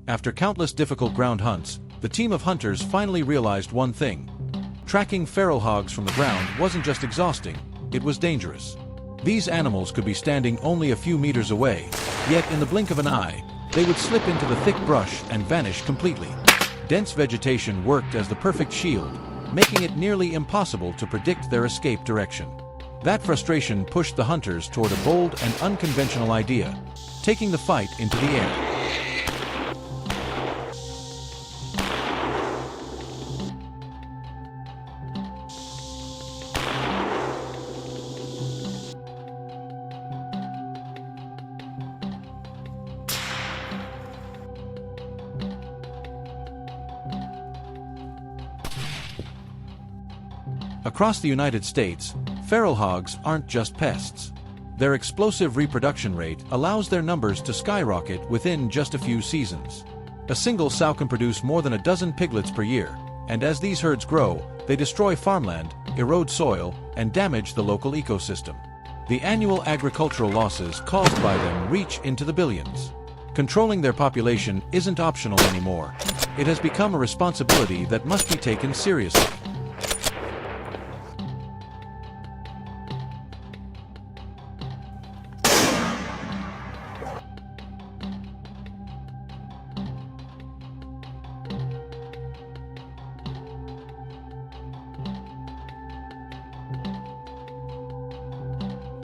After countless difficult ground hunts, the team of hunters finally realized one thing. Tracking feral hogs from the ground wasn't just exhausting, it was dangerous. These animals could be standing only a few meters away, yet in the blink of an eye, they would slip into the thick brush and vanish completely. Dense vegetation worked as the perfect shield, making it nearly impossible to predict their escape direction. That frustration pushed the hunters toward a bold and unconventional idea, taking the fight into the air. Across the United States, feral hogs aren't just pests. Their explosive reproduction rate allows their numbers to skyrocket within just a few seasons. A single sow can produce more than a dozen piglets per year, and as these herds grow, they destroy farmland, erode soil, and damage the local ecosystem. The annual agricultural losses caused by them reach into the billions. Controlling their population isn't optional anymore. It has become a responsibility that must be taken seriously.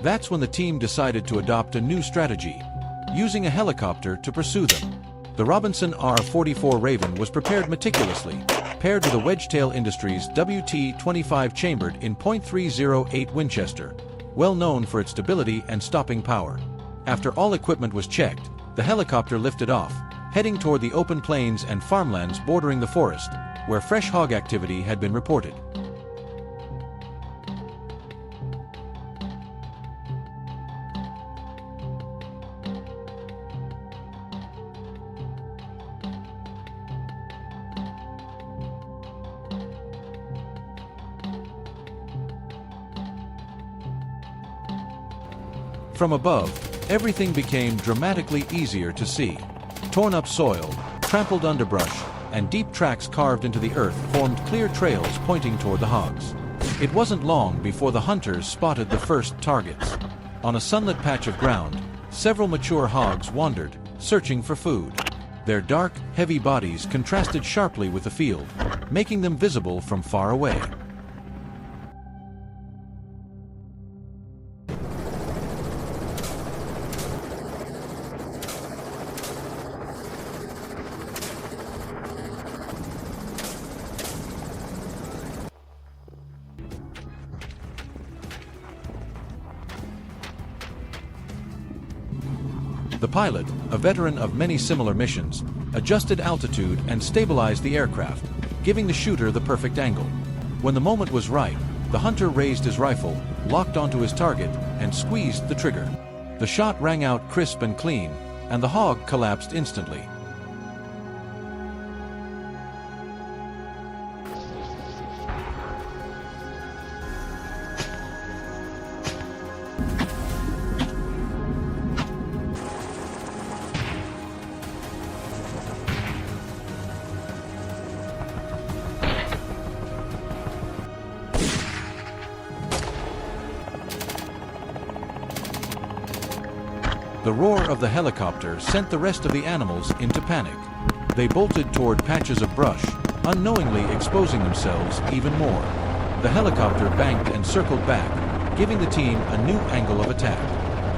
That's when the team decided to adopt a new strategy, using a helicopter to pursue them. The Robinson R-44 Raven was prepared meticulously, paired with a Wedgetail Industries WT-25 chambered in .308 Winchester, well known for its stability and stopping power. After all equipment was checked, the helicopter lifted off, heading toward the open plains and farmlands bordering the forest, where fresh hog activity had been reported. From above, everything became dramatically easier to see. Torn up soil, trampled underbrush, and deep tracks carved into the earth formed clear trails pointing toward the hogs. It wasn't long before the hunters spotted the first targets. On a sunlit patch of ground, several mature hogs wandered, searching for food. Their dark, heavy bodies contrasted sharply with the field, making them visible from far away. The pilot, a veteran of many similar missions, adjusted altitude and stabilized the aircraft, giving the shooter the perfect angle. When the moment was right, the hunter raised his rifle, locked onto his target, and squeezed the trigger. The shot rang out crisp and clean, and the hog collapsed instantly. The roar of the helicopter sent the rest of the animals into panic. They bolted toward patches of brush, unknowingly exposing themselves even more. The helicopter banked and circled back, giving the team a new angle of attack.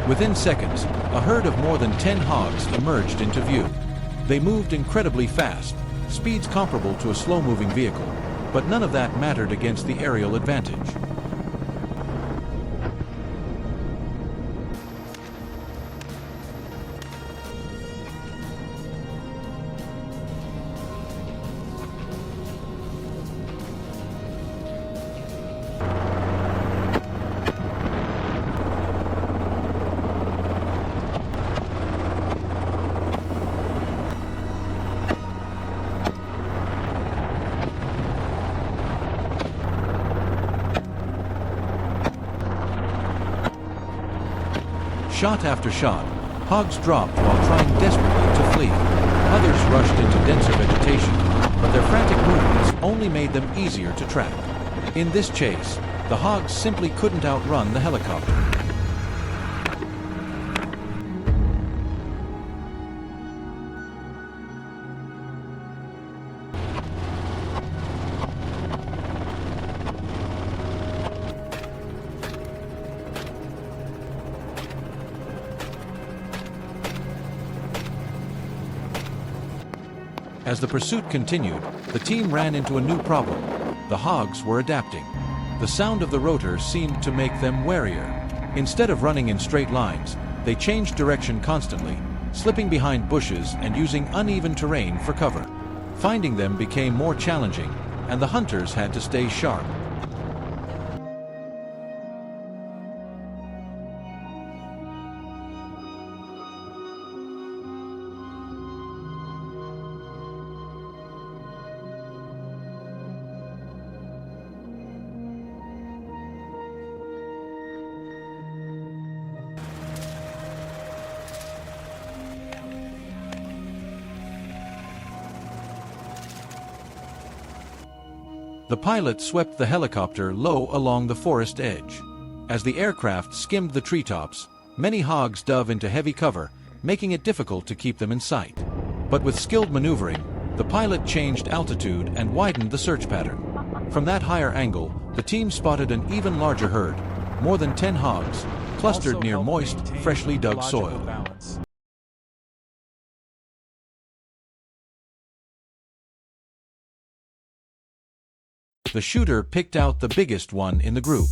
Within seconds, a herd of more than 10 hogs emerged into view. They moved incredibly fast, speeds comparable to a slow-moving vehicle, but none of that mattered against the aerial advantage. Shot after shot, hogs dropped while trying desperately to flee. Others rushed into denser vegetation, but their frantic movements only made them easier to track. In this chase, the hogs simply couldn't outrun the helicopter. As the pursuit continued, the team ran into a new problem. The hogs were adapting. The sound of the rotor seemed to make them warier. Instead of running in straight lines, they changed direction constantly, slipping behind bushes and using uneven terrain for cover. Finding them became more challenging, and the hunters had to stay sharp. The pilot swept the helicopter low along the forest edge. As the aircraft skimmed the treetops, many hogs dove into heavy cover, making it difficult to keep them in sight. But with skilled maneuvering, the pilot changed altitude and widened the search pattern. From that higher angle, the team spotted an even larger herd, more than 10 hogs, clustered near moist, freshly dug soil. The shooter picked out the biggest one in the group.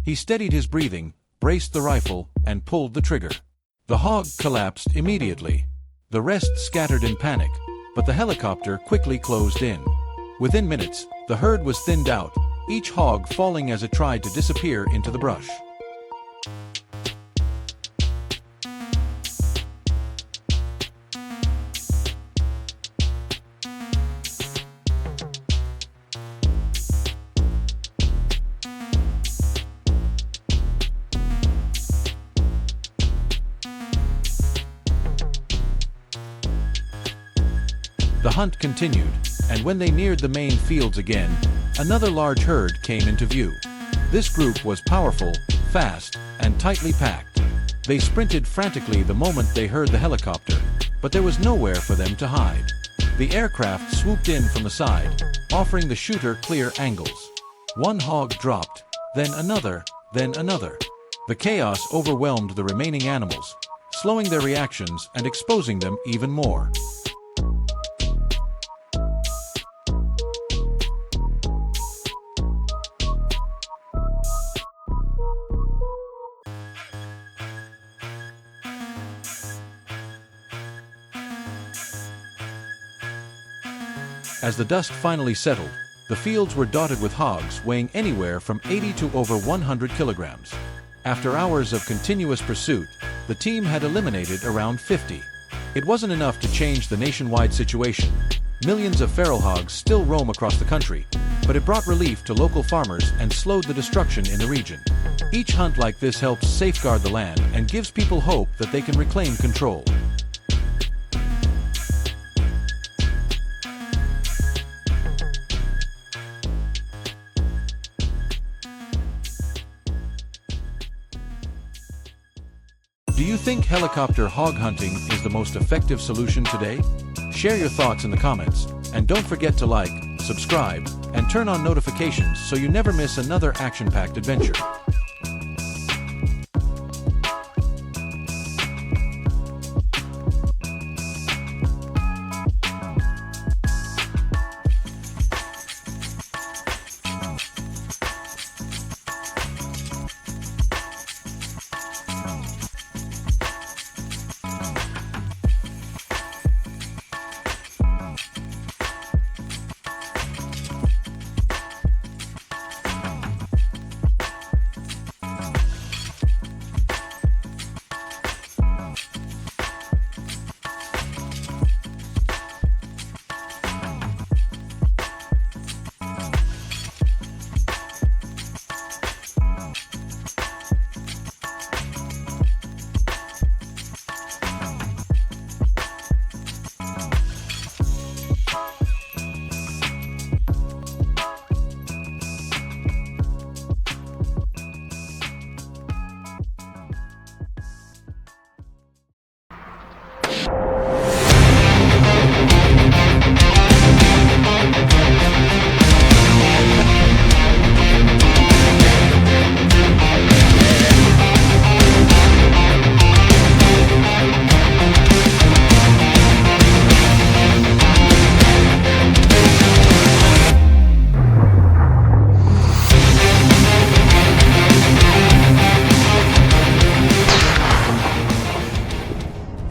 He steadied his breathing, braced the rifle, and pulled the trigger. The hog collapsed immediately. The rest scattered in panic, but the helicopter quickly closed in. Within minutes, the herd was thinned out, each hog falling as it tried to disappear into the brush. The hunt continued, and when they neared the main fields again, another large herd came into view. This group was powerful, fast, and tightly packed. They sprinted frantically the moment they heard the helicopter, but there was nowhere for them to hide. The aircraft swooped in from the side, offering the shooter clear angles. One hog dropped, then another, then another. The chaos overwhelmed the remaining animals, slowing their reactions and exposing them even more. As the dust finally settled, the fields were dotted with hogs weighing anywhere from 80 to over 100 kilograms. After hours of continuous pursuit, the team had eliminated around 50. It wasn't enough to change the nationwide situation. Millions of feral hogs still roam across the country, but it brought relief to local farmers and slowed the destruction in the region. Each hunt like this helps safeguard the land and gives people hope that they can reclaim control. Do you think helicopter hog hunting is the most effective solution today? Share your thoughts in the comments, and don't forget to like, subscribe, and turn on notifications so you never miss another action-packed adventure.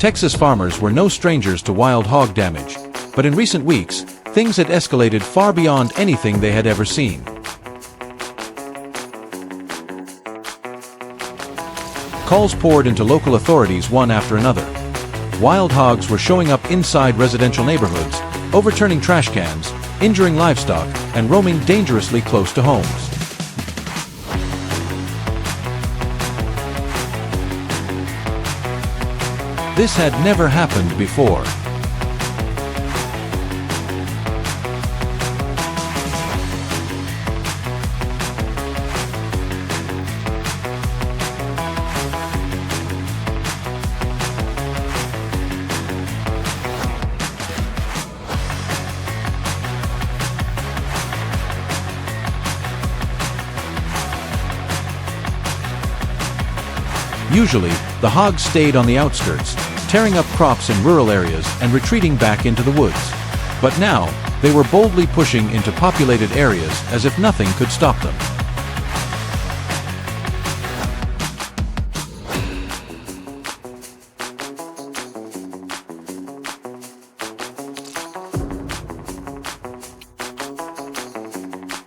Texas farmers were no strangers to wild hog damage, but in recent weeks, things had escalated far beyond anything they had ever seen. Calls poured into local authorities one after another. Wild hogs were showing up inside residential neighborhoods, overturning trash cans, injuring livestock, and roaming dangerously close to homes. This had never happened before. Usually, the hogs stayed on the outskirts, tearing up crops in rural areas and retreating back into the woods. But now, they were boldly pushing into populated areas as if nothing could stop them.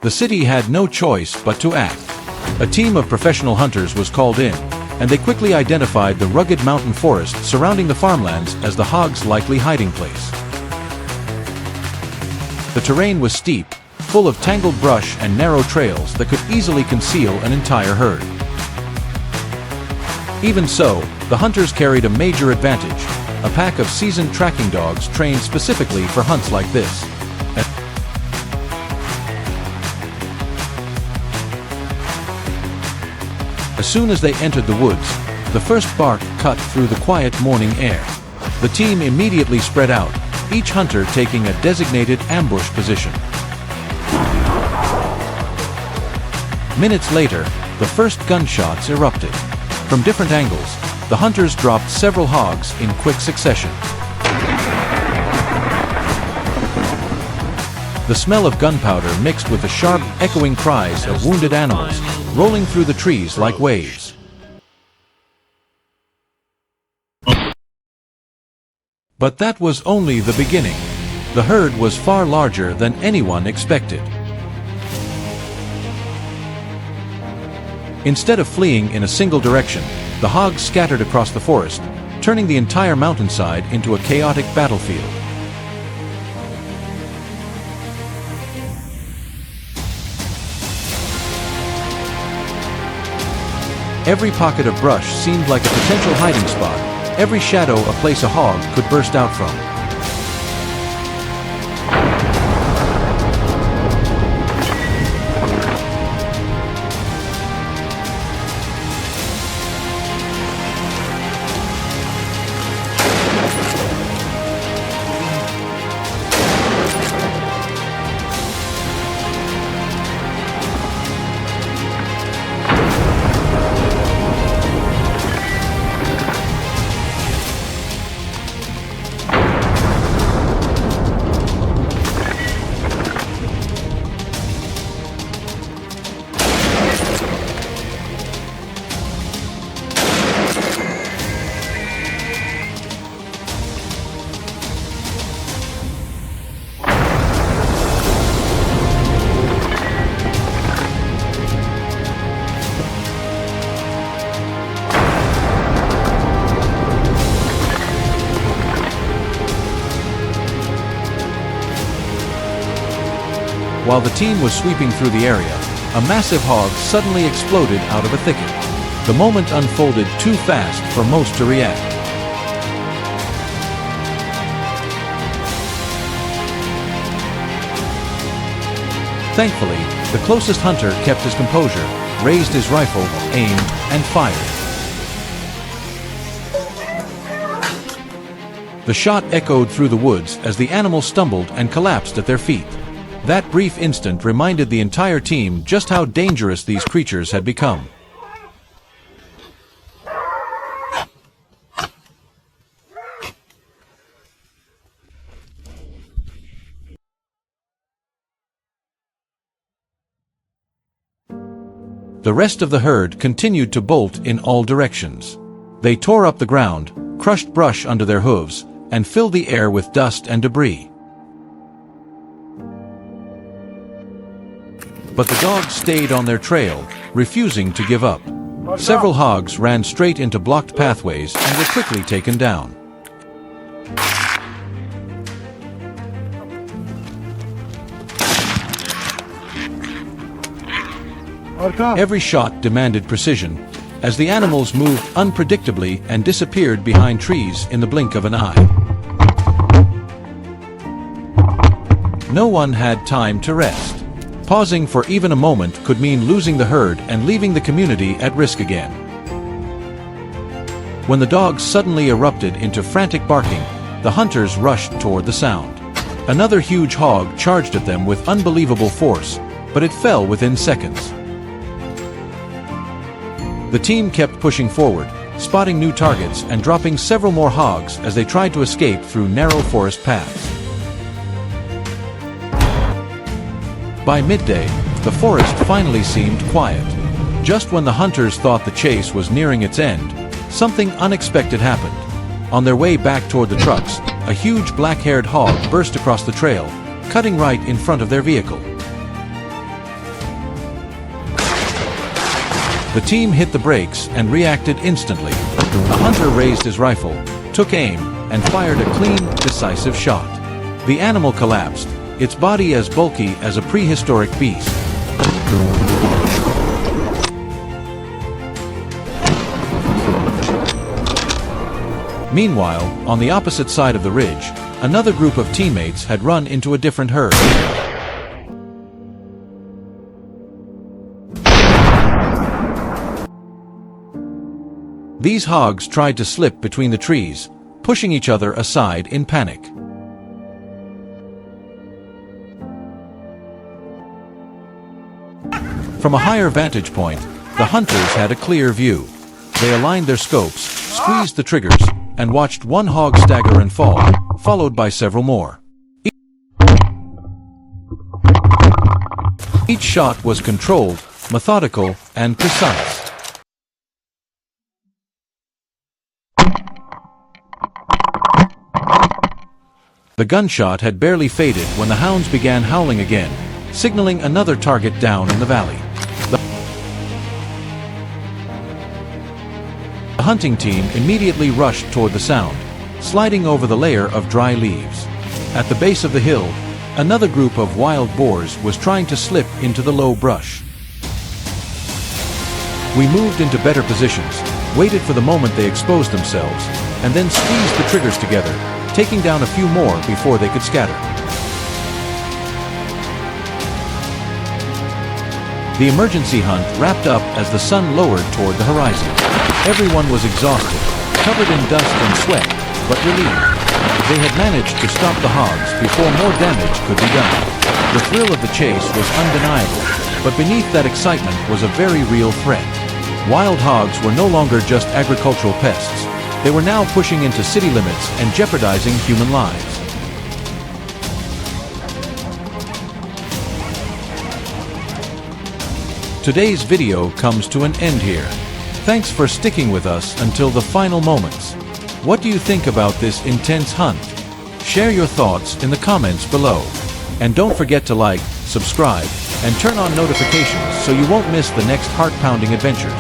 The city had no choice but to act. A team of professional hunters was called in, and they quickly identified the rugged mountain forest surrounding the farmlands as the hogs' likely hiding place. The terrain was steep, full of tangled brush and narrow trails that could easily conceal an entire herd. Even so, the hunters carried a major advantage: a pack of seasoned tracking dogs trained specifically for hunts like this. As soon as they entered the woods, the first bark cut through the quiet morning air. The team immediately spread out, each hunter taking a designated ambush position. Minutes later, the first gunshots erupted. From different angles, the hunters dropped several hogs in quick succession. The smell of gunpowder mixed with the sharp, echoing cries of wounded animals, rolling through the trees like waves. But that was only the beginning. The herd was far larger than anyone expected. Instead of fleeing in a single direction, the hogs scattered across the forest, turning the entire mountainside into a chaotic battlefield. Every pocket of brush seemed like a potential hiding spot, every shadow a place a hog could burst out from. While the team was sweeping through the area, a massive hog suddenly exploded out of a thicket. The moment unfolded too fast for most to react. Thankfully, the closest hunter kept his composure, raised his rifle, aimed, and fired. The shot echoed through the woods as the animal stumbled and collapsed at their feet. That brief instant reminded the entire team just how dangerous these creatures had become. The rest of the herd continued to bolt in all directions. They tore up the ground, crushed brush under their hooves, and filled the air with dust and debris. But the dogs stayed on their trail, refusing to give up. Several hogs ran straight into blocked pathways and were quickly taken down. Every shot demanded precision, as the animals moved unpredictably and disappeared behind trees in the blink of an eye. No one had time to rest. Pausing for even a moment could mean losing the herd and leaving the community at risk again. When the dogs suddenly erupted into frantic barking, the hunters rushed toward the sound. Another huge hog charged at them with unbelievable force, but it fell within seconds. The team kept pushing forward, spotting new targets and dropping several more hogs as they tried to escape through narrow forest paths. By midday, the forest finally seemed quiet. Just when the hunters thought the chase was nearing its end, something unexpected happened. On their way back toward the trucks, a huge black-haired hog burst across the trail, cutting right in front of their vehicle. The team hit the brakes and reacted instantly. The hunter raised his rifle, took aim, and fired a clean, decisive shot. The animal collapsed, its body as bulky as a prehistoric beast. Meanwhile, on the opposite side of the ridge, another group of teammates had run into a different herd. These hogs tried to slip between the trees, pushing each other aside in panic. From a higher vantage point, the hunters had a clear view. They aligned their scopes, squeezed the triggers, and watched one hog stagger and fall, followed by several more. Each shot was controlled, methodical, and precise. The gunshot had barely faded when the hounds began howling again, signaling another target down in the valley. The hunting team immediately rushed toward the sound, sliding over the layer of dry leaves. At the base of the hill, another group of wild boars was trying to slip into the low brush. We moved into better positions, waited for the moment they exposed themselves, and then squeezed the triggers together, taking down a few more before they could scatter. The emergency hunt wrapped up as the sun lowered toward the horizon. Everyone was exhausted, covered in dust and sweat, but relieved. They had managed to stop the hogs before more damage could be done. The thrill of the chase was undeniable, but beneath that excitement was a very real threat. Wild hogs were no longer just agricultural pests. They were now pushing into city limits and jeopardizing human lives. Today's video comes to an end here. Thanks for sticking with us until the final moments. What do you think about this intense hunt? Share your thoughts in the comments below. And don't forget to like, subscribe, and turn on notifications so you won't miss the next heart-pounding adventures.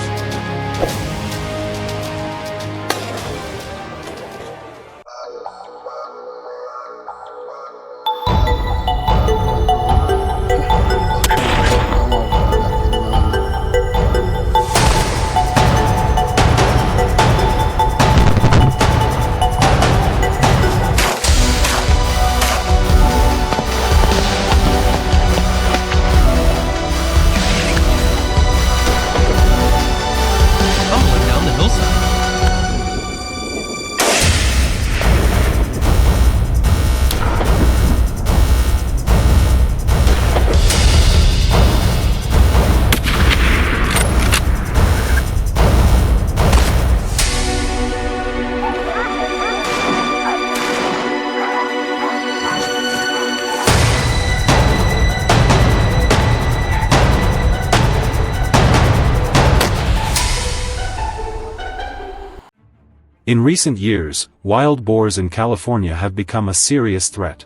In recent years, wild boars in California have become a serious threat.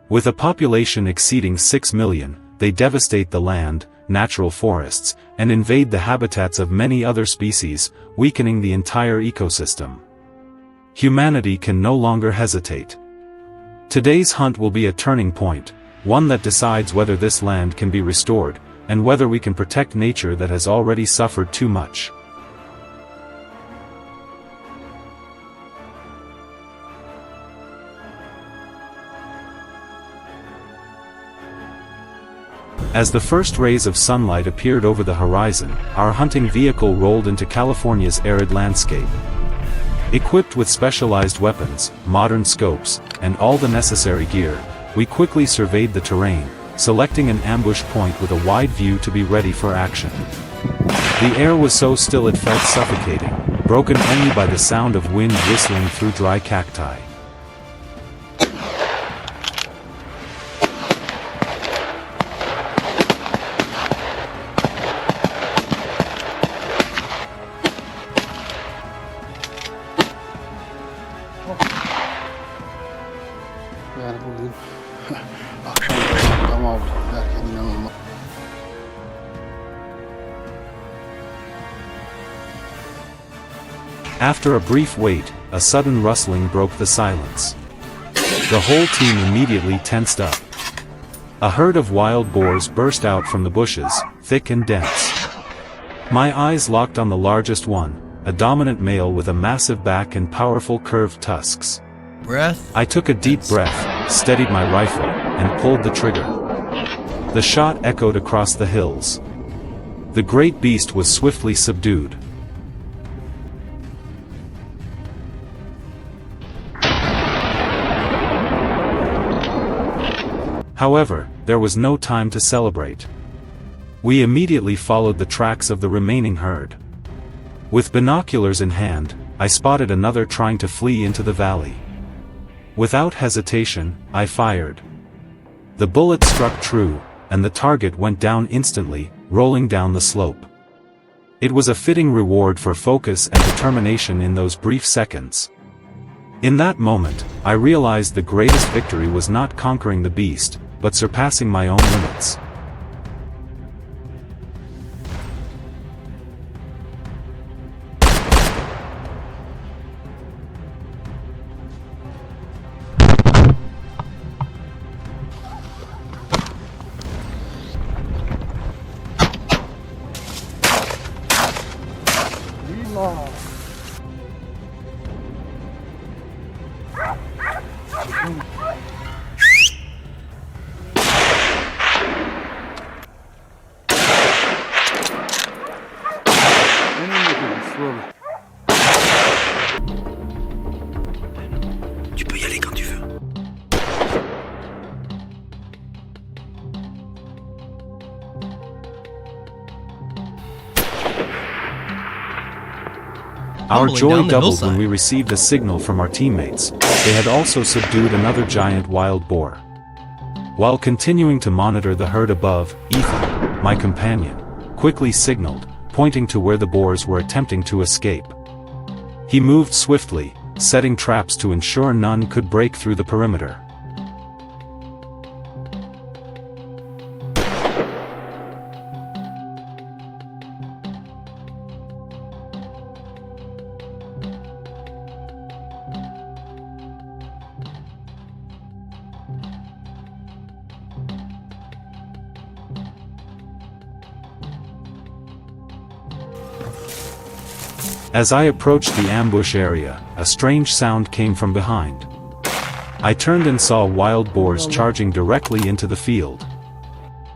With a population exceeding 6 million, they devastate the land, natural forests, and invade the habitats of many other species, weakening the entire ecosystem. Humanity can no longer hesitate. Today's hunt will be a turning point, one that decides whether this land can be restored, and whether we can protect nature that has already suffered too much. As the first rays of sunlight appeared over the horizon, our hunting vehicle rolled into California's arid landscape. Equipped with specialized weapons, modern scopes, and all the necessary gear, we quickly surveyed the terrain, selecting an ambush point with a wide view to be ready for action. The air was so still it felt suffocating, broken only by the sound of wind whistling through dry cacti. Yani bugün akşam tam avladım derken inanılmaz. After a brief wait, a sudden rustling broke the silence. The whole team immediately tensed up. A herd of wild boars burst out from the bushes, thick and dense. My eyes locked on the largest one, a dominant male with a massive back and powerful curved tusks. I took a deep breath, steadied my rifle, and pulled the trigger. The shot echoed across the hills. The great beast was swiftly subdued. However, there was no time to celebrate. We immediately followed the tracks of the remaining herd. With binoculars in hand, I spotted another trying to flee into the valley. Without hesitation, I fired. The bullet struck true, and the target went down instantly, rolling down the slope. It was a fitting reward for focus and determination in those brief seconds. In that moment, I realized the greatest victory was not conquering the beast, but surpassing my own limits. Tu peux y aller quand tu veux. Our joy doubled when we received a signal from our teammates. They had also subdued another giant wild boar. While continuing to monitor the herd above, Ethan, my companion, quickly signaled, pointing to where the boars were attempting to escape. He moved swiftly, setting traps to ensure none could break through the perimeter. As I approached the ambush area, a strange sound came from behind. I turned and saw wild boars charging directly into the field.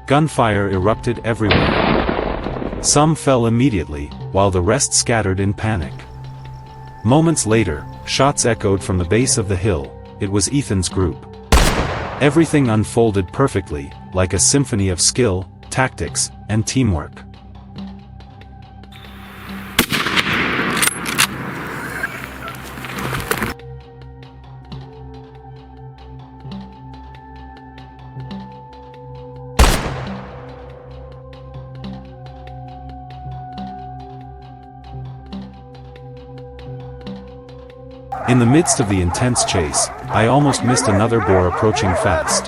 Gunfire erupted everywhere. Some fell immediately, while the rest scattered in panic. Moments later, shots echoed from the base of the hill. It was Ethan's group. Everything unfolded perfectly, like a symphony of skill, tactics, and teamwork. In the midst of the intense chase, I almost missed another boar approaching fast.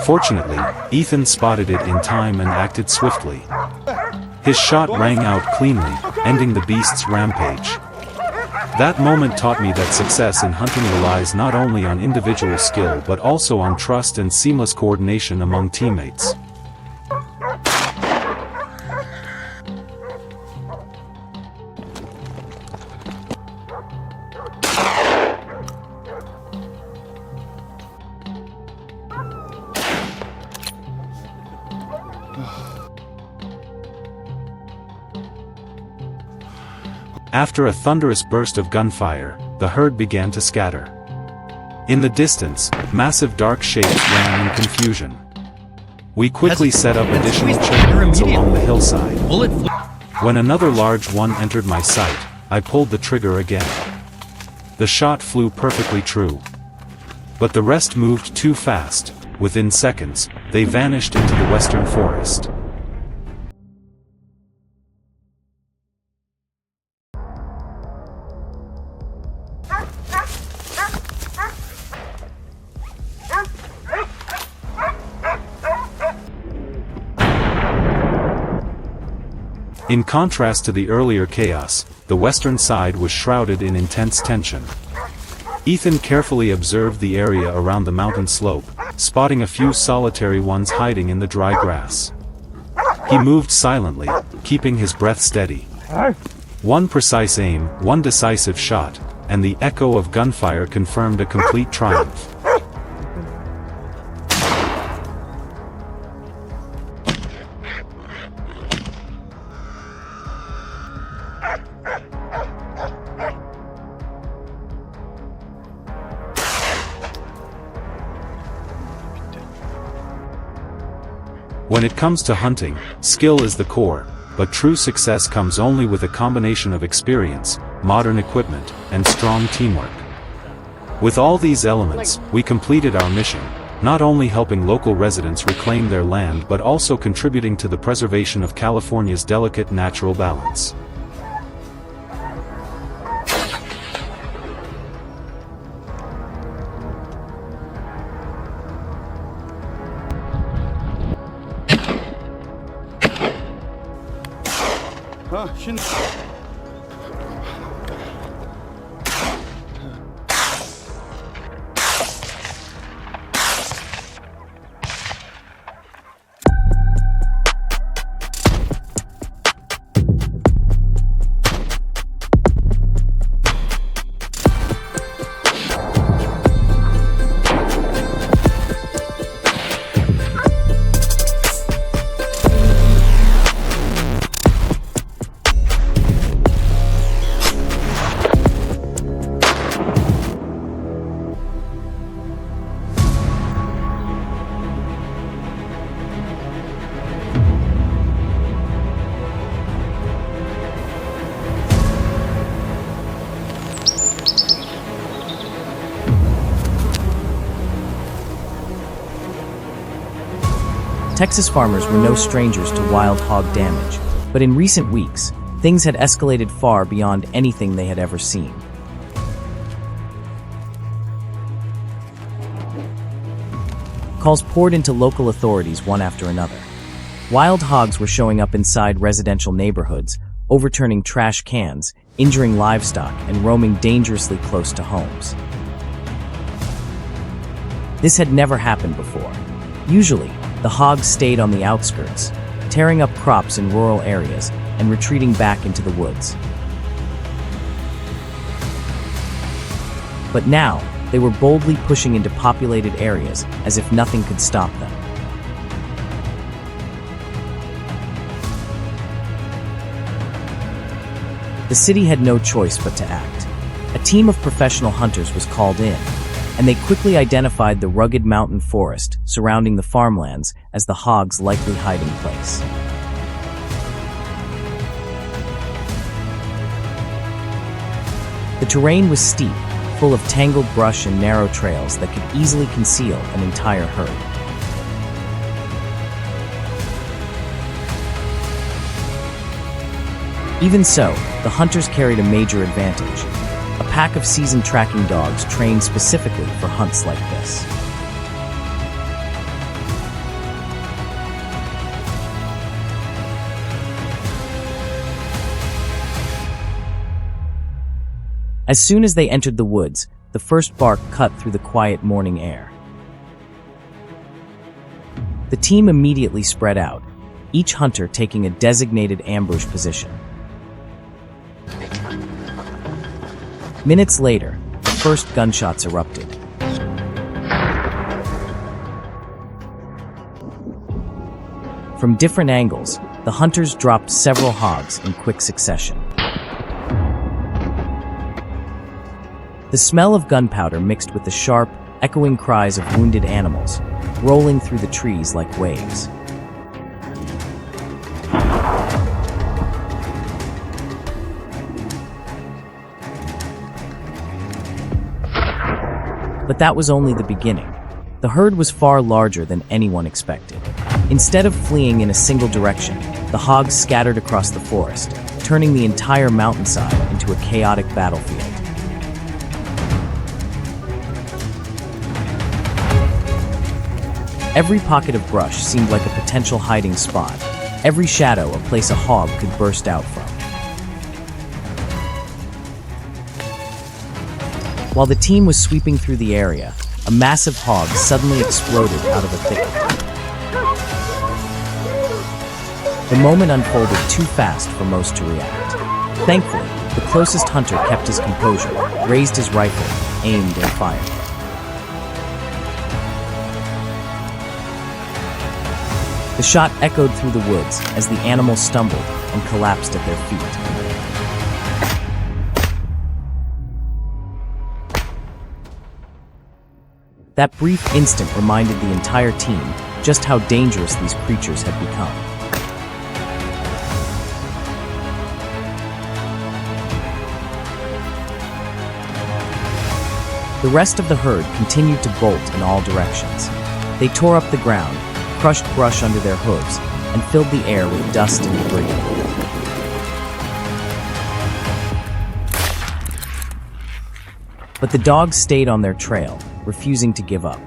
Fortunately, Ethan spotted it in time and acted swiftly. His shot rang out cleanly, ending the beast's rampage. That moment taught me that success in hunting relies not only on individual skill but also on trust and seamless coordination among teammates. After a thunderous burst of gunfire, the herd began to scatter. In the distance, massive dark shapes ran in confusion. We quickly set up additional checkpoints along the hillside. When another large one entered my sight, I pulled the trigger again. The shot flew perfectly true. But the rest moved too fast. Within seconds, they vanished into the western forest. In contrast to the earlier chaos, the western side was shrouded in intense tension. Ethan carefully observed the area around the mountain slope, spotting a few solitary ones hiding in the dry grass. He moved silently, keeping his breath steady. One precise aim, one decisive shot, and the echo of gunfire confirmed a complete triumph. When it comes to hunting, skill is the core, but true success comes only with a combination of experience, modern equipment, and strong teamwork. With all these elements, we completed our mission, not only helping local residents reclaim their land but also contributing to the preservation of California's delicate natural balance. Şimdi Texas farmers were no strangers to wild hog damage, but in recent weeks, things had escalated far beyond anything they had ever seen. Calls poured into local authorities one after another. Wild hogs were showing up inside residential neighborhoods, overturning trash cans, injuring livestock, and roaming dangerously close to homes. This had never happened before. Usually, the hogs stayed on the outskirts, tearing up crops in rural areas and retreating back into the woods. But now, they were boldly pushing into populated areas as if nothing could stop them. The city had no choice but to act. A team of professional hunters was called in, and they quickly identified the rugged mountain forest surrounding the farmlands as the hogs' likely hiding place. The terrain was steep, full of tangled brush and narrow trails that could easily conceal an entire herd. Even so, the hunters carried a major advantage. A pack of seasoned tracking dogs trained specifically for hunts like this. As soon as they entered the woods, the first bark cut through the quiet morning air. The team immediately spread out, each hunter taking a designated ambush position. Minutes later, the first gunshots erupted. From different angles, the hunters dropped several hogs in quick succession. The smell of gunpowder mixed with the sharp, echoing cries of wounded animals, rolling through the trees like waves. But that was only the beginning. The herd was far larger than anyone expected. Instead of fleeing in a single direction, the hogs scattered across the forest, turning the entire mountainside into a chaotic battlefield. Every pocket of brush seemed like a potential hiding spot, every shadow a place a hog could burst out from. While the team was sweeping through the area, a massive hog suddenly exploded out of a thicket. The moment unfolded too fast for most to react. Thankfully, the closest hunter kept his composure, raised his rifle, aimed and fired. The shot echoed through the woods as the animal stumbled and collapsed at their feet. That brief instant reminded the entire team just how dangerous these creatures had become. The rest of the herd continued to bolt in all directions. They tore up the ground, crushed brush under their hooves, and filled the air with dust and debris. But the dogs stayed on their trail, refusing to give up.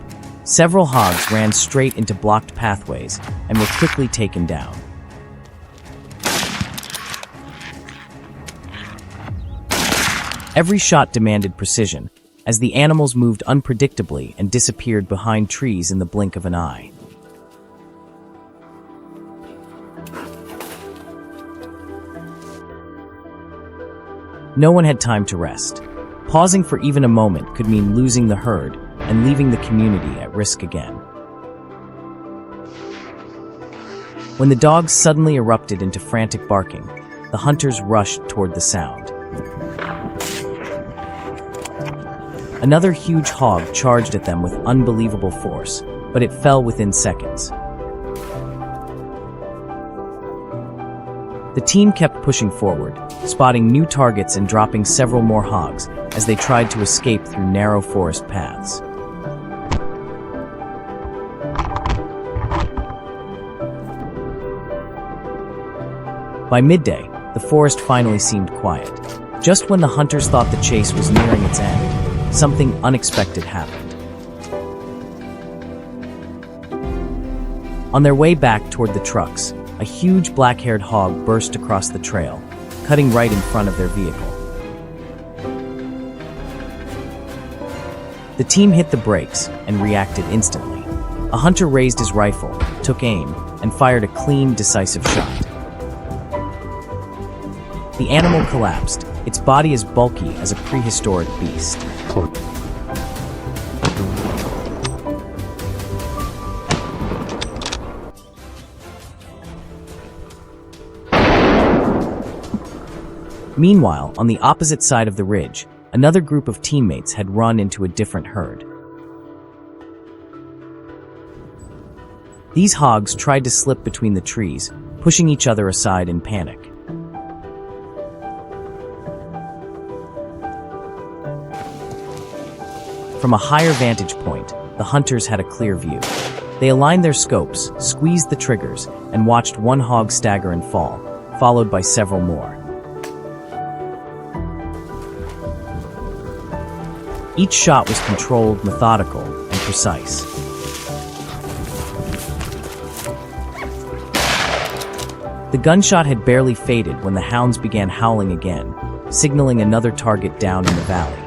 Several hogs ran straight into blocked pathways and were quickly taken down. Every shot demanded precision, as the animals moved unpredictably and disappeared behind trees in the blink of an eye. No one had time to rest. Pausing for even a moment could mean losing the herd and leaving the community at risk again. When the dogs suddenly erupted into frantic barking, the hunters rushed toward the sound. Another huge hog charged at them with unbelievable force, but it fell within seconds. The team kept pushing forward, spotting new targets and dropping several more hogs as they tried to escape through narrow forest paths. By midday, the forest finally seemed quiet. Just when the hunters thought the chase was nearing its end, something unexpected happened. On their way back toward the trucks, a huge black-haired hog burst across the trail, cutting right in front of their vehicle. The team hit the brakes and reacted instantly. A hunter raised his rifle, took aim, and fired a clean, decisive shot. The animal collapsed, its body as bulky as a prehistoric beast. Meanwhile, on the opposite side of the ridge, another group of teammates had run into a different herd. These hogs tried to slip between the trees, pushing each other aside in panic. From a higher vantage point, the hunters had a clear view. They aligned their scopes, squeezed the triggers, and watched one hog stagger and fall, followed by several more. Each shot was controlled, methodical, and precise. The gunshot had barely faded when the hounds began howling again, signaling another target down in the valley.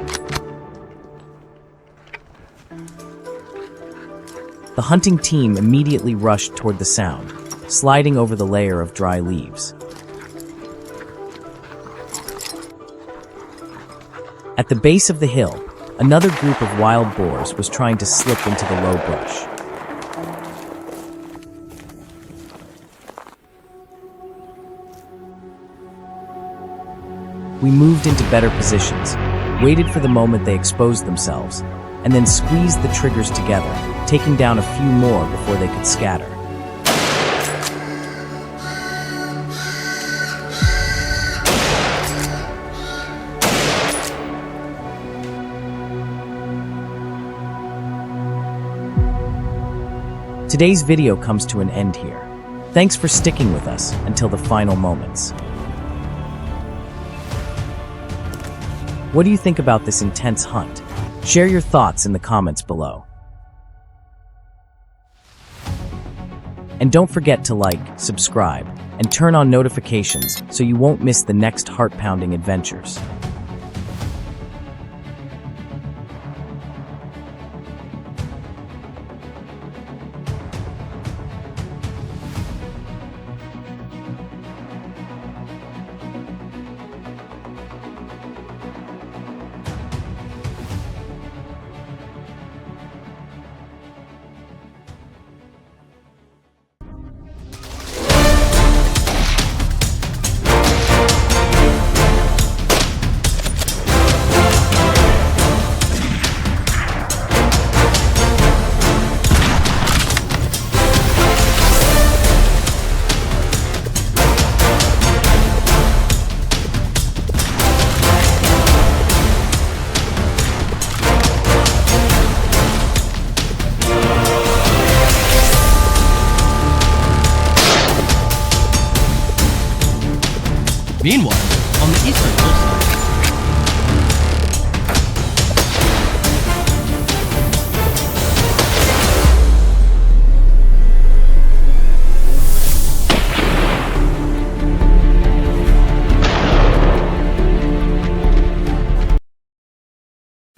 The hunting team immediately rushed toward the sound, sliding over the layer of dry leaves. At the base of the hill, another group of wild boars was trying to slip into the low brush. We moved into better positions, waited for the moment they exposed themselves, and then squeezed the triggers together, taking down a few more before they could scatter. Today's video comes to an end here. Thanks for sticking with us until the final moments. What do you think about this intense hunt? Share your thoughts in the comments below. And don't forget to like, subscribe, and turn on notifications so you won't miss the next heart-pounding adventures. Meanwhile, on the eastern coastline,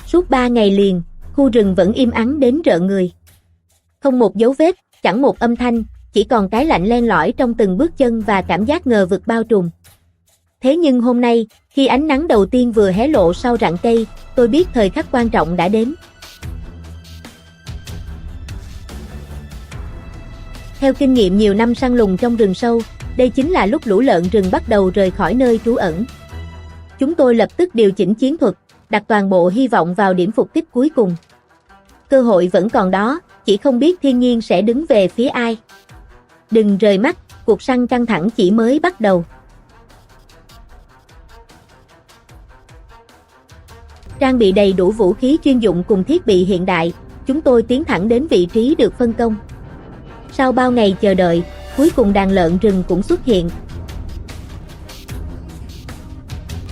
suốt 3 ngày liền, khu rừng vẫn im ắng đến rợn người. Không một dấu vết, chẳng một âm thanh, chỉ còn cái lạnh len lỏi trong từng bước chân và cảm giác ngờ vực bao trùm. Thế nhưng hôm nay, khi ánh nắng đầu tiên vừa hé lộ sau rặng cây, tôi biết thời khắc quan trọng đã đến. Theo kinh nghiệm nhiều năm săn lùng trong rừng sâu, đây chính là lúc lũ lợn rừng bắt đầu rời khỏi nơi trú ẩn. Chúng tôi lập tức điều chỉnh chiến thuật, đặt toàn bộ hy vọng vào điểm phục kích cuối cùng. Cơ hội vẫn còn đó, chỉ không biết thiên nhiên sẽ đứng về phía ai. Đừng rời mắt, cuộc săn căng thẳng chỉ mới bắt đầu. Trang bị đầy đủ vũ khí chuyên dụng cùng thiết bị hiện đại, chúng tôi tiến thẳng đến vị trí được phân công. Sau bao ngày chờ đợi, cuối cùng đàn lợn rừng cũng xuất hiện.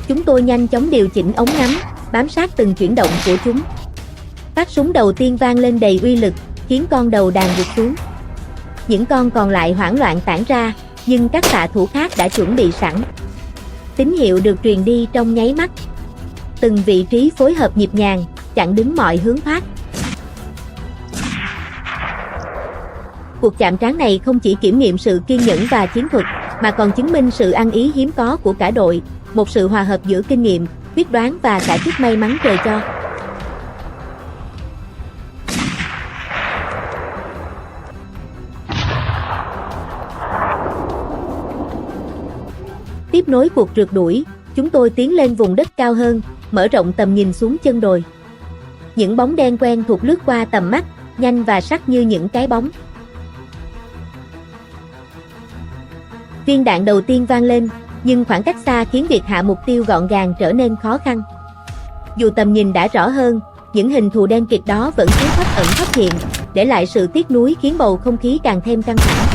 Chúng tôi nhanh chóng điều chỉnh ống ngắm, bám sát từng chuyển động của chúng. Phát súng đầu tiên vang lên đầy uy lực, khiến con đầu đàn gục xuống. Những con còn lại hoảng loạn tản ra, nhưng các xạ thủ khác đã chuẩn bị sẵn. Tín hiệu được truyền đi trong nháy mắt. Từng vị trí phối hợp nhịp nhàng, chặn đứng mọi hướng thoát. Cuộc chạm trán này không chỉ kiểm nghiệm sự kiên nhẫn và chiến thuật, mà còn chứng minh sự ăn ý hiếm có của cả đội, một sự hòa hợp giữa kinh nghiệm, quyết đoán và cả chút may mắn trời cho. Tiếp nối cuộc rượt đuổi, chúng tôi tiến lên vùng đất cao hơn, mở rộng tầm nhìn xuống chân đồi. Những bóng đen quen thuộc lướt qua tầm mắt, nhanh và sắc như những cái bóng. Viên đạn đầu tiên vang lên, nhưng khoảng cách xa khiến việc hạ mục tiêu gọn gàng trở nên khó khăn. Dù tầm nhìn đã rõ hơn, những hình thù đen kịt đó vẫn cứ thoắt ẩn thoắt hiện, để lại sự tiếc nuối khiến bầu không khí càng thêm căng thẳng.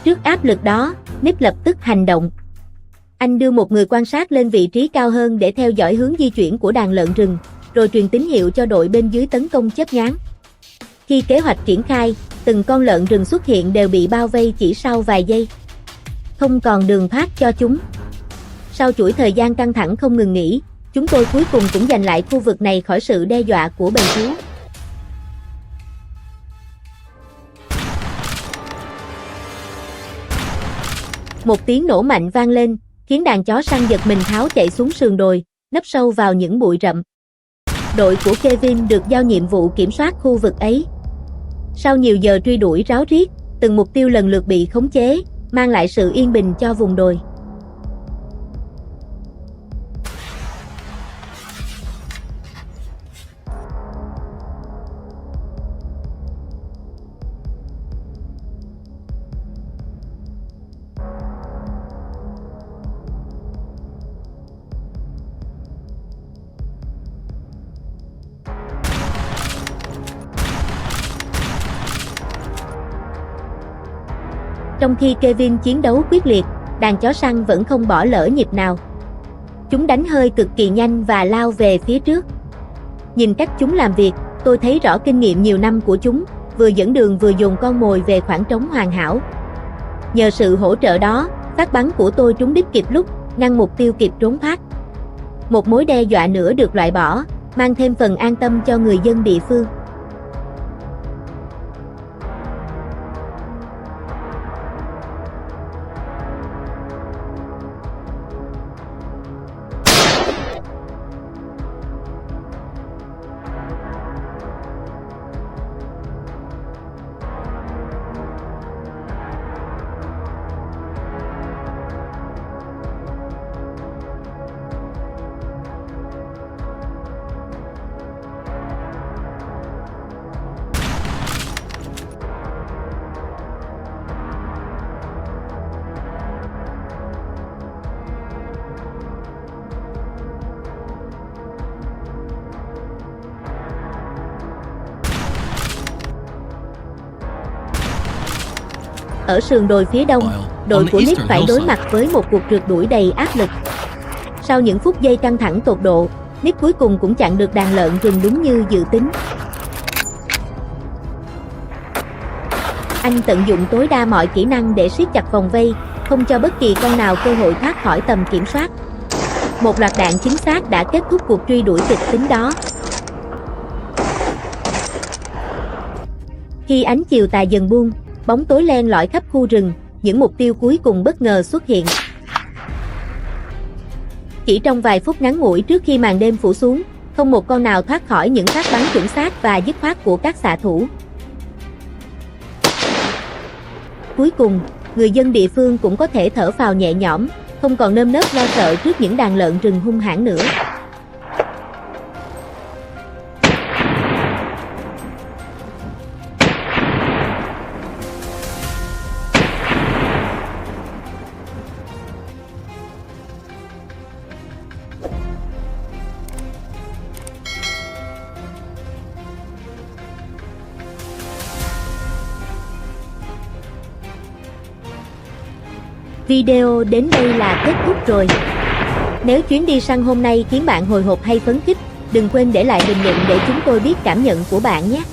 Trước áp lực đó, Nick lập tức hành động. Anh đưa một người quan sát lên vị trí cao hơn để theo dõi hướng di chuyển của đàn lợn rừng, rồi truyền tín hiệu cho đội bên dưới tấn công chớp nhoáng. Khi kế hoạch triển khai, từng con lợn rừng xuất hiện đều bị bao vây chỉ sau vài giây. Không còn đường thoát cho chúng. Sau chuỗi thời gian căng thẳng không ngừng nghỉ, chúng tôi cuối cùng cũng giành lại khu vực này khỏi sự đe dọa của bầy thú. Một tiếng nổ mạnh vang lên, khiến đàn chó săn giật mình tháo chạy xuống sườn đồi, nấp sâu vào những bụi rậm. Đội của Kevin được giao nhiệm vụ kiểm soát khu vực ấy. Sau nhiều giờ truy đuổi ráo riết, từng mục tiêu lần lượt bị khống chế, mang lại sự yên bình cho vùng đồi. Trong khi Kevin chiến đấu quyết liệt, đàn chó săn vẫn không bỏ lỡ nhịp nào. Chúng đánh hơi cực kỳ nhanh và lao về phía trước. Nhìn cách chúng làm việc, tôi thấy rõ kinh nghiệm nhiều năm của chúng, vừa dẫn đường vừa dồn con mồi về khoảng trống hoàn hảo. Nhờ sự hỗ trợ đó, phát bắn của tôi trúng đích kịp lúc, ngăn mục tiêu kịp trốn thoát. Một mối đe dọa nữa được loại bỏ, mang thêm phần an tâm cho người dân địa phương. Ở sườn đồi phía đông, đội của Nick phải đối mặt với một cuộc rượt đuổi đầy áp lực. Sau những phút giây căng thẳng tột độ, Nick cuối cùng cũng chặn được đàn lợn rừng đúng như dự tính. Anh tận dụng tối đa mọi kỹ năng để siết chặt vòng vây, không cho bất kỳ con nào cơ hội thoát khỏi tầm kiểm soát. Một loạt đạn chính xác đã kết thúc cuộc truy đuổi kịch tính đó. Khi ánh chiều tà dần buông, bóng tối len lỏi khắp khu rừng, những mục tiêu cuối cùng bất ngờ xuất hiện. Chỉ trong vài phút ngắn ngủi trước khi màn đêm phủ xuống, không một con nào thoát khỏi những phát bắn chuẩn xác và dứt khoát của các xạ thủ. Cuối cùng, người dân địa phương cũng có thể thở phào nhẹ nhõm, không còn nơm nớp lo sợ trước những đàn lợn rừng hung hãn nữa. Video đến đây là kết thúc rồi. Nếu chuyến đi săn hôm nay khiến bạn hồi hộp hay phấn khích, đừng quên để lại bình luận để chúng tôi biết cảm nhận của bạn nhé.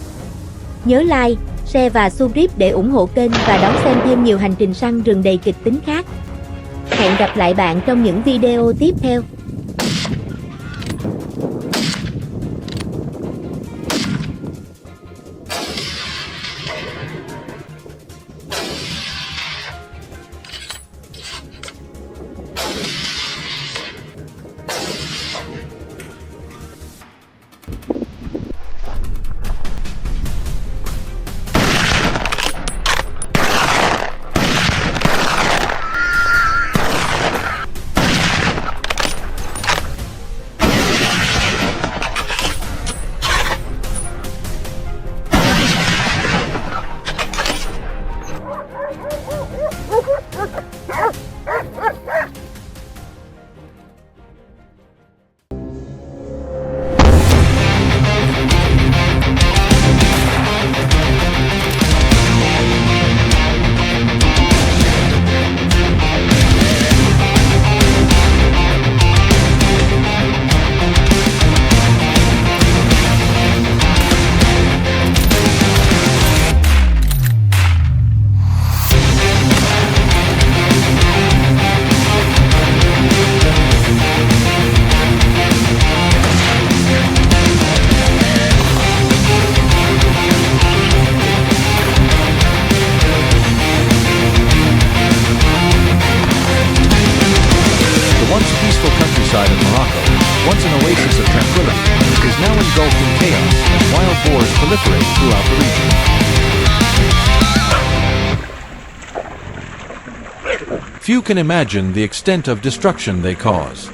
Nhớ like, share và subscribe để ủng hộ kênh và đón xem thêm nhiều hành trình săn rừng đầy kịch tính khác. Hẹn gặp lại bạn trong những video tiếp theo. engulfed in chaos as wild boars proliferate throughout the region. Few can imagine the extent of destruction they cause.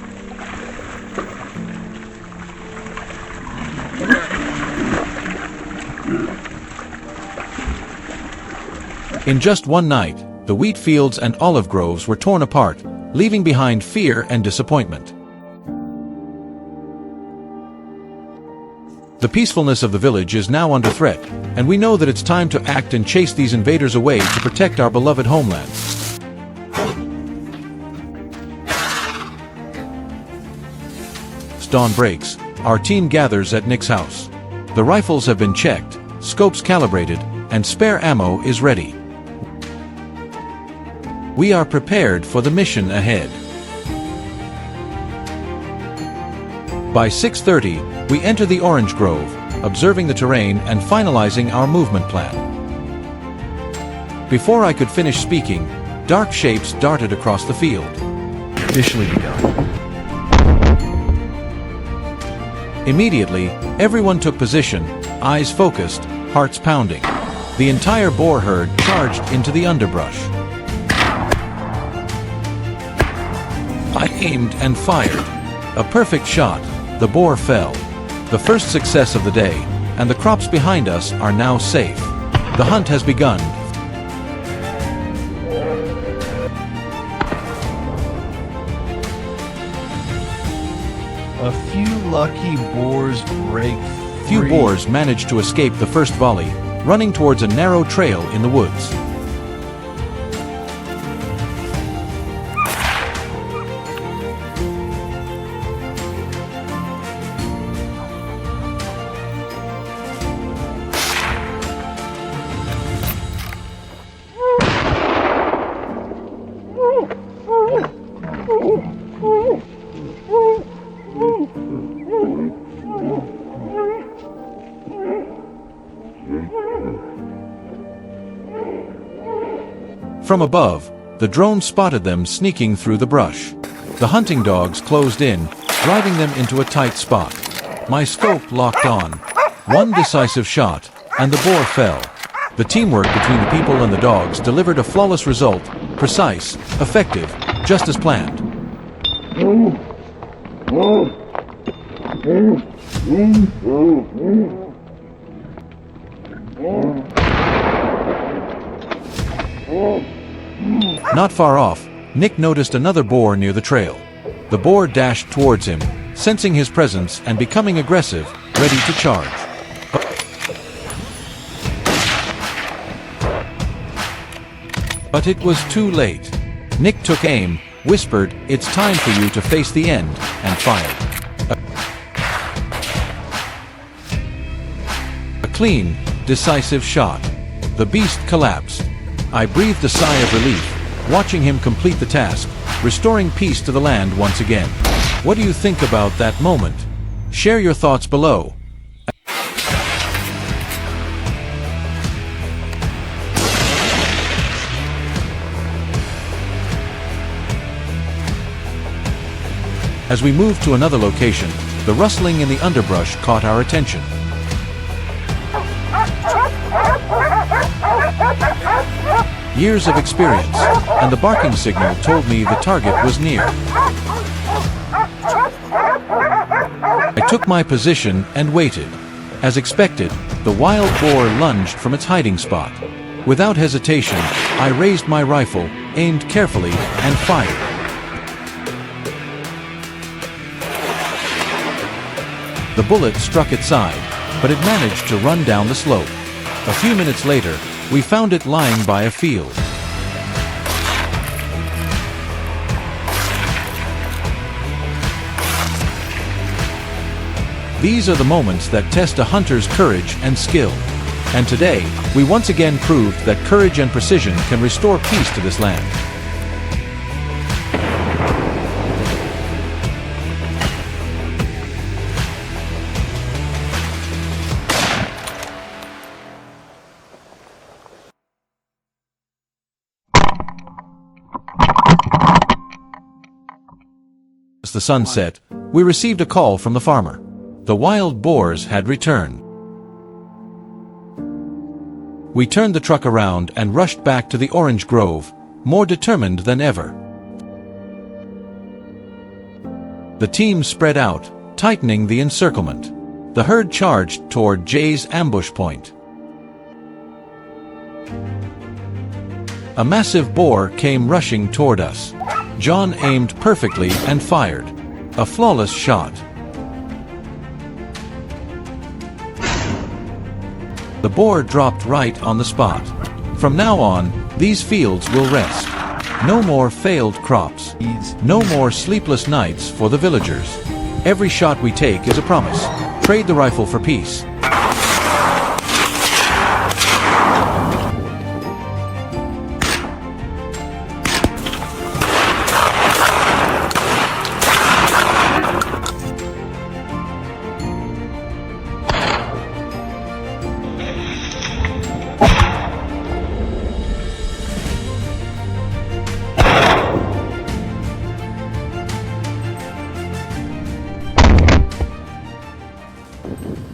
In just one night, the wheat fields and olive groves were torn apart, leaving behind fear and disappointment. The peacefulness of the village is now under threat, and we know that it's time to act and chase these invaders away to protect our beloved homeland. As dawn breaks, our team gathers at Nick's house. The rifles have been checked, scopes calibrated, and spare ammo is ready. We are prepared for the mission ahead. By 6:30, we enter the orange grove, observing the terrain and finalizing our movement plan. Before I could finish speaking, dark shapes darted across the field. Officially begun. Immediately, everyone took position, eyes focused, hearts pounding. The entire boar herd charged into the underbrush. I aimed and fired. A perfect shot. The boar fell. The first success of the day, and the crops behind us are now safe. The hunt has begun. A few lucky boars break free. Few boars managed to escape the first volley, running towards a narrow trail in the woods. From above, the drone spotted them sneaking through the brush. The hunting dogs closed in, driving them into a tight spot. My scope locked on. One decisive shot, and the boar fell. The teamwork between the people and the dogs delivered a flawless result, precise, effective, just as planned. Not far off, Nick noticed another boar near the trail. The boar dashed towards him, sensing his presence and becoming aggressive, ready to charge. But it was too late. Nick took aim, whispered, "It's time for you to face the end," and fired. A clean, decisive shot. The beast collapsed. I breathed a sigh of relief, watching him complete the task, restoring peace to the land once again. What do you think about that moment? Share your thoughts below. As we moved to another location, the rustling in the underbrush caught our attention. Years of experience, and the barking signal told me the target was near. I took my position and waited. As expected, the wild boar lunged from its hiding spot. Without hesitation, I raised my rifle, aimed carefully, and fired. The bullet struck its side, but it managed to run down the slope. A few minutes later, we found it lying by a field. These are the moments that test a hunter's courage and skill. And today, we once again proved that courage and precision can restore peace to this land. As the sun set, we received a call from the farmer. The wild boars had returned. We turned the truck around and rushed back to the orange grove, more determined than ever. The team spread out, tightening the encirclement. The herd charged toward Jay's ambush point. A massive boar came rushing toward us. John aimed perfectly and fired. A flawless shot. The boar dropped right on the spot. From now on, these fields will rest. No more failed crops. No more sleepless nights for the villagers. Every shot we take is a promise. Trade the rifle for peace.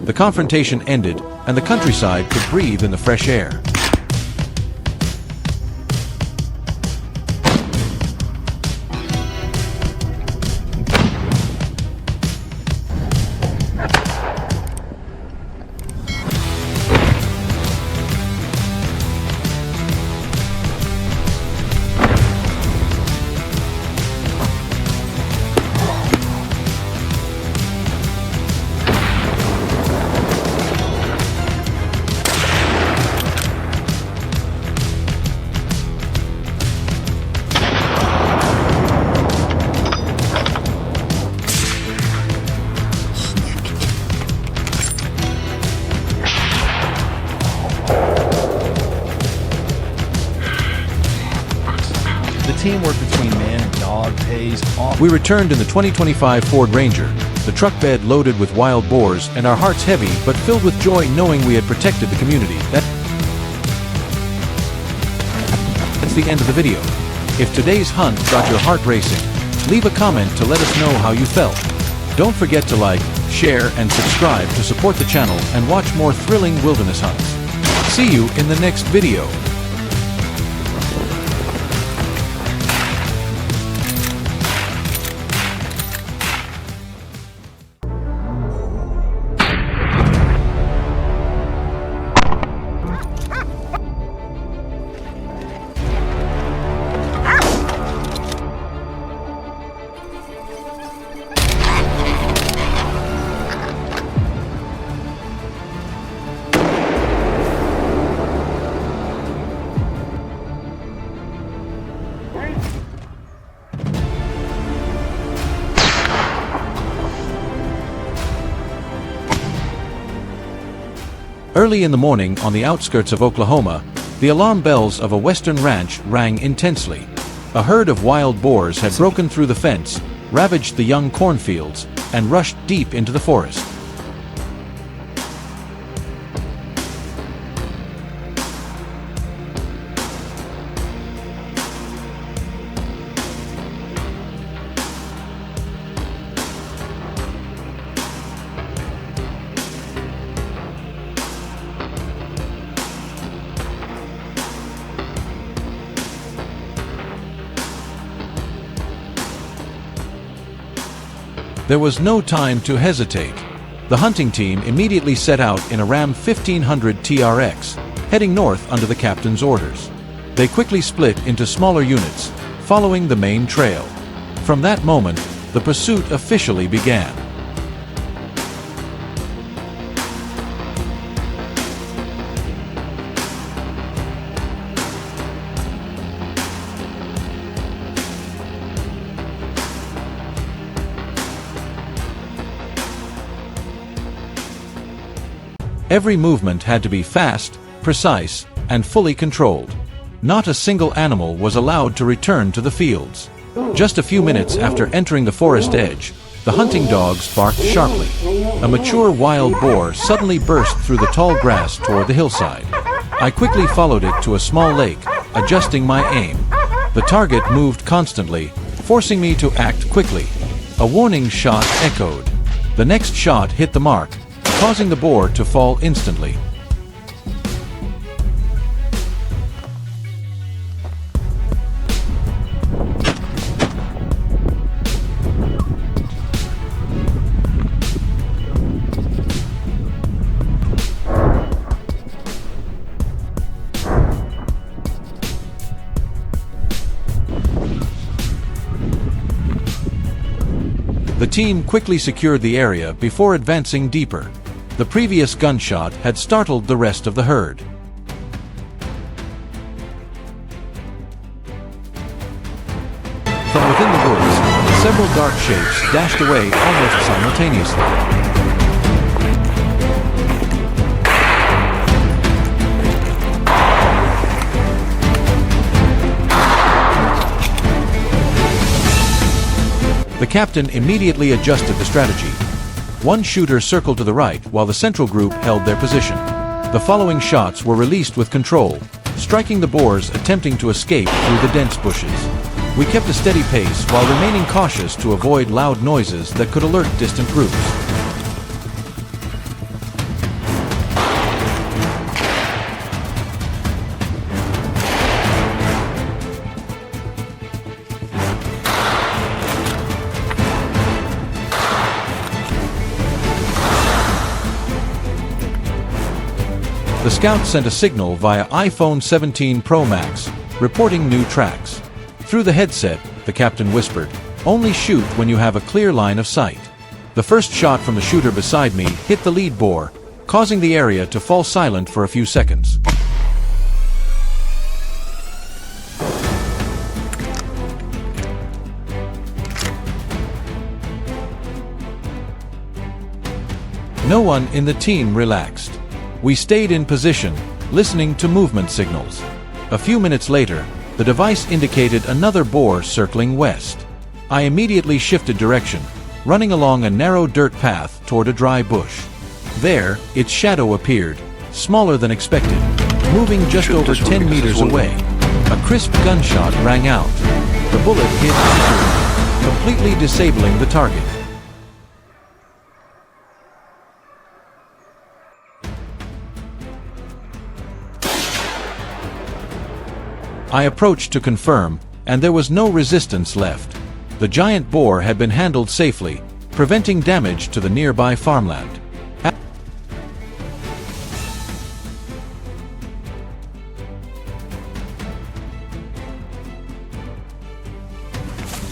The confrontation ended, and the countryside could breathe in the fresh air. Teamwork between man and dog pays off. We returned in the 2025 Ford Ranger, the truck bed loaded with wild boars and our hearts heavy but filled with joy knowing we had protected the community. That's the end of the video. If today's hunt got your heart racing, leave a comment to let us know how you felt. Don't forget to like, share, and subscribe to support the channel and watch more thrilling wilderness hunts. See you in the next video. Early in the morning on the outskirts of Oklahoma, the alarm bells of a western ranch rang intensely. A herd of wild boars had broken through the fence, ravaged the young cornfields, and rushed deep into the forest. There was no time to hesitate. The hunting team immediately set out in a Ram 1500 TRX, heading north under the captain's orders. They quickly split into smaller units, following the main trail. From that moment, the pursuit officially began. Every movement had to be fast, precise, and fully controlled. Not a single animal was allowed to return to the fields. Just a few minutes after entering the forest edge, the hunting dogs barked sharply. A mature wild boar suddenly burst through the tall grass toward the hillside. I quickly followed it to a small lake, adjusting my aim. The target moved constantly, forcing me to act quickly. A warning shot echoed. The next shot hit the mark, causing the boar to fall instantly. The team quickly secured the area before advancing deeper. The previous gunshot had startled the rest of the herd. From within the woods, several dark shapes dashed away almost simultaneously. The captain immediately adjusted the strategy. One shooter circled to the right while the central group held their position. The following shots were released with control, striking the boars attempting to escape through the dense bushes. We kept a steady pace while remaining cautious to avoid loud noises that could alert distant groups. The scout sent a signal via iPhone 17 Pro Max, reporting new tracks. Through the headset, the captain whispered, "Only shoot when you have a clear line of sight." The first shot from the shooter beside me hit the lead boar, causing the area to fall silent for a few seconds. No one in the team relaxed. We stayed in position, listening to movement signals. A few minutes later, the device indicated another boar circling west. I immediately shifted direction, running along a narrow dirt path toward a dry bush. There, its shadow appeared, smaller than expected, moving just over 10 meters away. A crisp gunshot rang out. The bullet hit accurate, completely disabling the target. I approached to confirm, and there was no resistance left. The giant boar had been handled safely, preventing damage to the nearby farmland.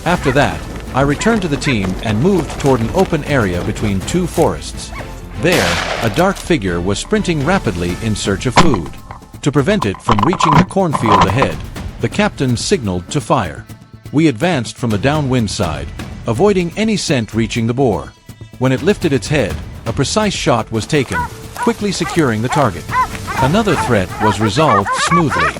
After that, I returned to the team and moved toward an open area between two forests. There, a dark figure was sprinting rapidly in search of food. To prevent it from reaching the cornfield ahead, the captain signaled to fire. We advanced from the downwind side, avoiding any scent reaching the boar. When it lifted its head, a precise shot was taken, quickly securing the target. Another threat was resolved smoothly.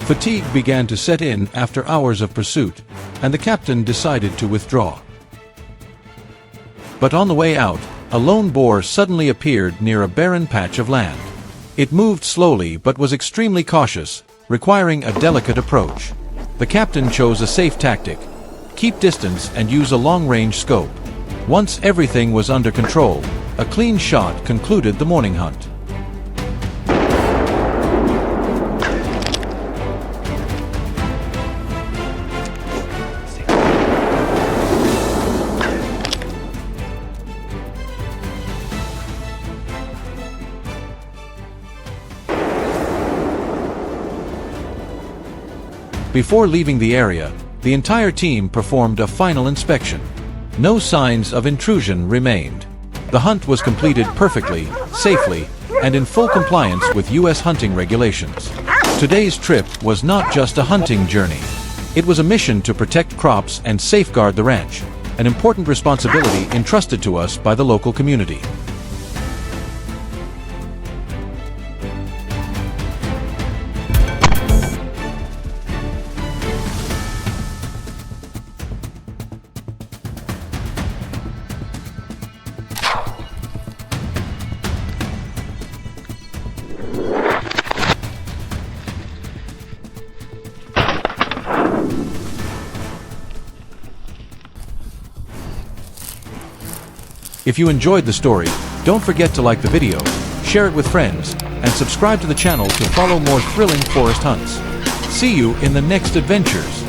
Fatigue began to set in after hours of pursuit, and the captain decided to withdraw. But on the way out, a lone boar suddenly appeared near a barren patch of land. It moved slowly but was extremely cautious, requiring a delicate approach. The captain chose a safe tactic: keep distance and use a long-range scope. Once everything was under control, a clean shot concluded the morning hunt. Before leaving the area, the entire team performed a final inspection. No signs of intrusion remained. The hunt was completed perfectly, safely, and in full compliance with U.S. hunting regulations. Today's trip was not just a hunting journey. It was a mission to protect crops and safeguard the ranch, an important responsibility entrusted to us by the local community. If you enjoyed the story, don't forget to like the video, share it with friends, and subscribe to the channel to follow more thrilling forest hunts. See you in the next adventures.